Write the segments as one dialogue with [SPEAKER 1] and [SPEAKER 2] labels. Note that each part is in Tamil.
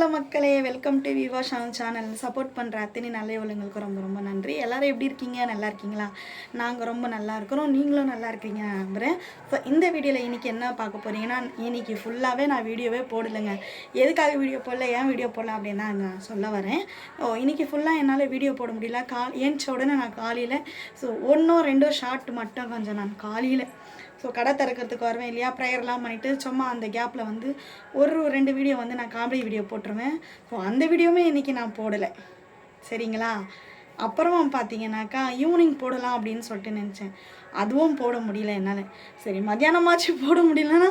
[SPEAKER 1] ஹலோ மக்களே, welcome to Vivah channel. Support பண்ணுற அத்தனை நல்ல உள்ளவங்களுக்கு ரொம்ப ரொம்ப நன்றி. எல்லோரும் எப்படி இருக்கீங்க? நல்லா இருக்கீங்களா? நாங்கள் ரொம்ப நல்லா இருக்கிறோம். நீங்களும் நல்லா இருக்கீங்க நம்புகிறேன். ஸோ இந்த வீடியோவில் இன்றைக்கி என்ன பார்க்க போகிறீங்கன்னா, இன்றைக்கி ஃபுல்லாகவே நான் வீடியோவே போடலைங்க. எதுக்காக வீடியோ போடல, ஏன் வீடியோ போடல அப்படின்னு தான் நான் சொல்ல வரேன். இன்றைக்கி ஃபுல்லாக என்னால் வீடியோ போட முடியல. ஏன்ச்ச உடனே நான் காலையில் ஒன்றோ ரெண்டோ ஷார்ட் மட்டும் கொஞ்சம் நான் காலையில் கடை திறக்கிறதுக்கு வருவேன் இல்லையா, ப்ரேயர்லாம் பண்ணிவிட்டு சும்மா அந்த கேப்பில் ஒரு 2 வீடியோ நான் காமெடி வீடியோ போட்டுருவேன். அந்த வீடியோவுமே இன்றைக்கி நான் போடலை, சரிங்களா. அப்புறமா பார்த்தீங்கன்னாக்கா ஈவினிங் போடலாம் அப்படின்னு சொல்லிட்டு நினச்சேன். அதுவும் போட முடியல என்னால். சரி, மத்தியானமாச்சு போட முடியலன்னா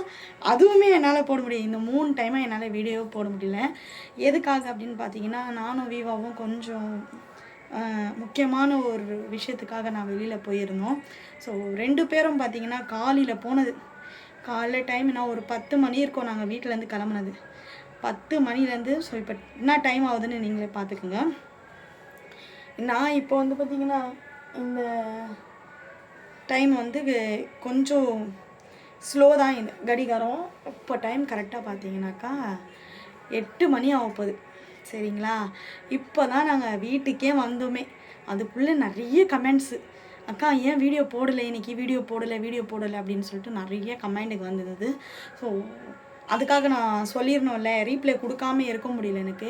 [SPEAKER 1] அதுவுமே என்னால் போட முடியும். இந்த 3 டைமாக என்னால் வீடியோ போட முடியல. எதுக்காக அப்படின்னு பார்த்தீங்கன்னா, நானும் வீவாவும் கொஞ்சம் முக்கியமான ஒரு விஷயத்துக்காக நான் வெளியில் போயிருந்தோம். 2 பேரும் பார்த்திங்கன்னா காலையில் போனது. காலைல டைம் நான் ஒரு 10 மணி இருக்கும் நாங்கள் வீட்டிலேருந்து கிளம்புனது. 10 மணிலேருந்து இப்போ என்ன டைம் ஆகுதுன்னு நீங்களே பார்த்துக்குங்க. நான் இப்போ பார்த்திங்கன்னா இந்த டைம் கொஞ்சம் ஸ்லோ தான் இந்த கடிகாரம். இப்போ டைம் கரெக்டாக பார்த்தீங்கன்னாக்கா 8 மணி ஆக போகுது, சரிங்களா. இப்போ தான் நாங்கள் வீட்டுக்கே வந்தோமே. அதுக்குள்ளே நிறைய கமெண்ட்ஸு, அக்கா ஏன் வீடியோ போடலை, இன்றைக்கி வீடியோ போடலை அப்படின்னு சொல்லிட்டு நிறைய கமெண்ட்டுக்கு வந்தது. ஸோ அதுக்காக நான் சொல்லிடணும்ல, ரீப்ளே கொடுக்காம இருக்க முடியல எனக்கு.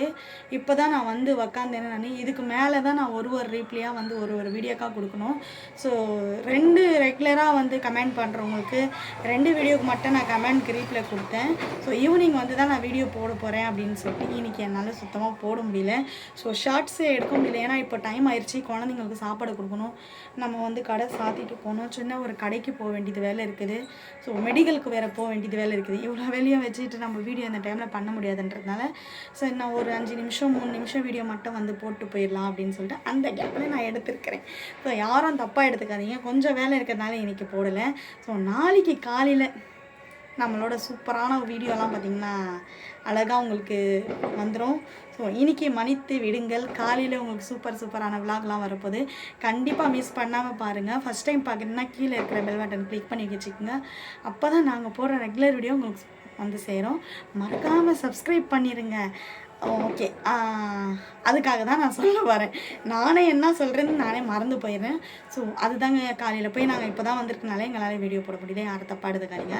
[SPEAKER 1] இப்போ தான் நான் உக்காந்தேன்னு நான் இதுக்கு மேலே தான் நான் ஒரு ரீப்ளேயாக ஒரு வீடியோக்காக கொடுக்கணும். ஸோ 2 ரெகுலராக கமெண்ட் பண்ணுறவங்களுக்கு 2 வீடியோக்கு மட்டும் நான் கமெண்ட்க்கு ரீப்ளே கொடுத்தேன். ஸோ ஈவினிங் தான் நான் வீடியோ போட போகிறேன் அப்படின்னு சொல்லிட்டு இன்றைக்கி என்னால் சுத்தமாக போட முடியல. ஸோ ஷார்ட்ஸே எடுக்க முடியல. ஏன்னா இப்போ டைம் ஆயிடுச்சு, குழந்தைங்களுக்கு சாப்பாடு கொடுக்கணும், நம்ம கடை சாத்திட்டு போகணும், சின்ன ஒரு கடைக்கு போக வேண்டியது வேலை இருக்குது. ஸோ மெடிக்கலுக்கு வேறு போக வேண்டியது வேலை இருக்குது. இவ்வளோ வேலையும் வச்சுட்டு நம்ம வீடியோ இந்த டைமில் பண்ண முடியாதுன்றதுனால சரி, நான் ஒரு 5 நிமிஷம் 3 நிமிஷம் வீடியோ மட்டும் போட்டு போயிடலாம் அப்படின்னு சொல்லிட்டு அந்த கேப்பில் நான் எடுத்துருக்கிறேன். ஸோ யாரும் தப்பாக எடுத்துக்காதீங்க, கொஞ்சம் வேலை இருக்கிறதுனால இன்றைக்கி போடலை. ஸோ நாளைக்கு காலையில் நம்மளோட சூப்பரான வீடியோலாம் பார்த்திங்கன்னா அழகாக உங்களுக்கு வந்துடும். ஸோ இன்றைக்கி மன்னித்து விடுங்கள். காலையில் உங்களுக்கு சூப்பரான விலாக்லாம் வரப்போகுது. கண்டிப்பாக மிஸ் பண்ணாமல் பாருங்கள். ஃபஸ்ட் டைம் பார்க்குறீங்கன்னா கீழே இருக்கிற பெல் பட்டன் கிளிக் பண்ணி வச்சுக்கோங்க. அப்போ தான் நாங்கள் போடுற ரெகுலர் வீடியோ உங்களுக்கு சேரும். மறக்காமல் சப்ஸ்கிரைப் பண்ணிடுங்க. ஓகே, அதுக்காக தான் நான் சொல்ல வரேன். நானே என்ன சொல்கிறேன்னு நானே மறந்து போயிடுறேன். ஸோ அதுதாங்க, காலையில் போய் நாங்கள் இப்போ தான் வந்திருக்கனால எங்களால் வீடியோ போட முடியல. யாரும் தப்பாக எடுத்துக்காதீங்க.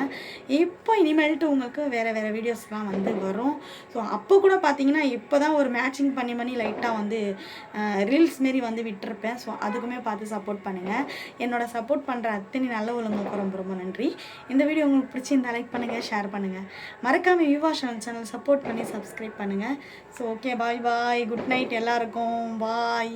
[SPEAKER 1] இப்போ இனிமேல்ட்டு உங்களுக்கு வேறு வீடியோஸ்லாம் வரும். ஸோ அப்போ கூட பார்த்தீங்கன்னா இப்போ தான் ஒரு மேட்சிங் பண்ணி லைட்டாக ரீல்ஸ் மாரி விட்டுருப்பேன். ஸோ அதுக்குமே பார்த்து சப்போர்ட் பண்ணுங்கள். என்னோட சப்போர்ட் பண்ணுற அத்தனை நல்ல உள்ளவங்களுக்கு ரொம்ப ரொம்ப நன்றி. இந்த வீடியோ உங்களுக்கு பிடிச்சிருந்தா லைக் பண்ணுங்கள், ஷேர் பண்ணுங்கள். மறக்காமல் விவா சேனல் சப்போர்ட் பண்ணி சப்ஸ்கிரைப் பண்ணுங்கள். So okay, bye good night எல்லாருக்கும், பாய்.